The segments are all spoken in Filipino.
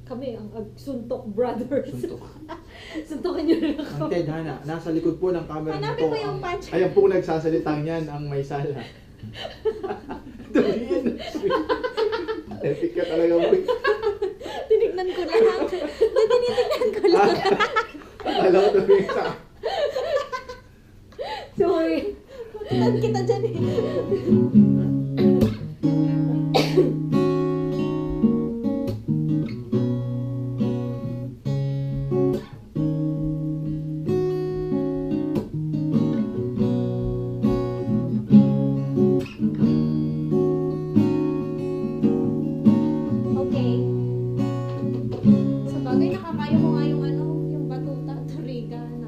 Kami ang Suntok Brothers. Suntok. Suntokin niyo rin ako. Ang Ted Hana, nasa likod po ng camera Hanapin mo yung punch. Ayan po nagsasalitang yan, ang may sala. Tumiyan. Epic ka talaga mo. Tinignan ko lang. Tinitignan ko lang. Akala ko tumiyan ka. Sorry. Tutan kita dyan eh. Okay. Sa bagay, nakakaya mo nga yung ano, yung batuta, tariga na.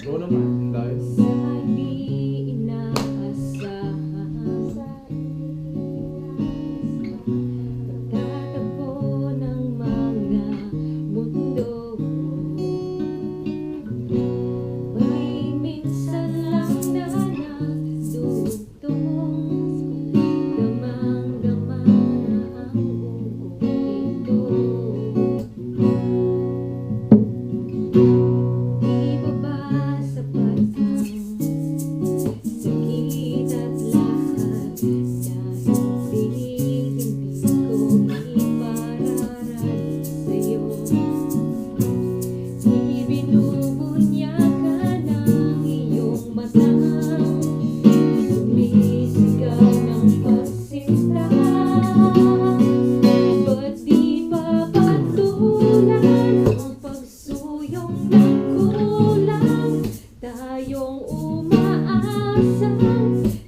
Oo naman, guys. Sa di inaasahan, pagtatagpo ng mga mundo, may minsan lang na nadudugtong, damang-dama ang buong ito. Di ba ba sapat ang sakit at lahat dahil hindi ko ipararating sa'yo? Ibinubunyakan ng iyong mata, sumisigaw ng pagsinta. Ba't di pa patulan ang pagsuyong ng kulang? Tayong umaasang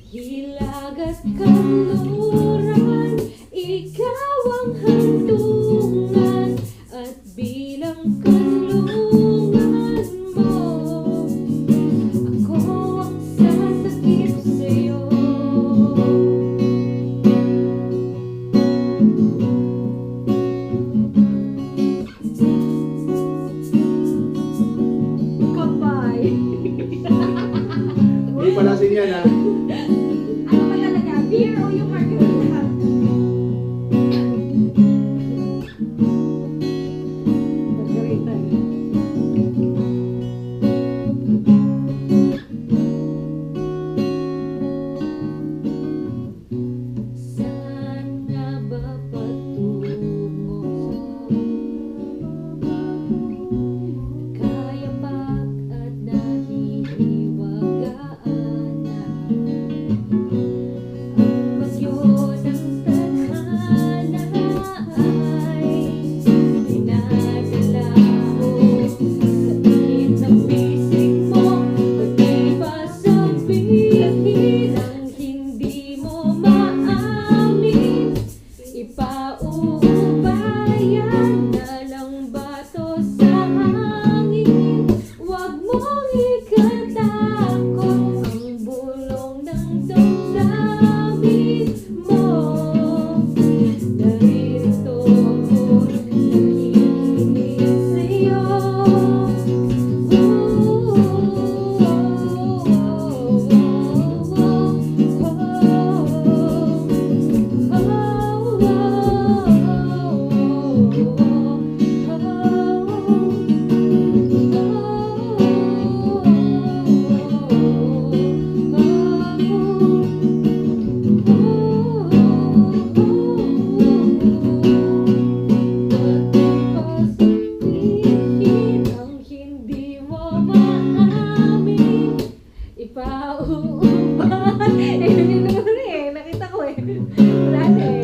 hilag at kanluran, ikaw ang hantungan at bilang kanlungan mo, ako ang sasakit sa'yo. Kapay. Hindi pala siya na. Ano ba talaga? Beer o yung margarita? Margarita eh. Saan nga ba patungo? Kayapak at nahihiwagaan na ang bagyo ng tadhana ay dinadala mo sa init ng bisig mo. Ba't di ba sabihin ang hindi mo maamin? Ipauubayan na lang ba to sa hangin? Huwag mong ikatakot ang bulong ng damdamin mo, dahil ito ako nakikinig sa'yo. Ang hindi mo maamin, ipauuban. Eh, nakita ko eh. Wala na eh.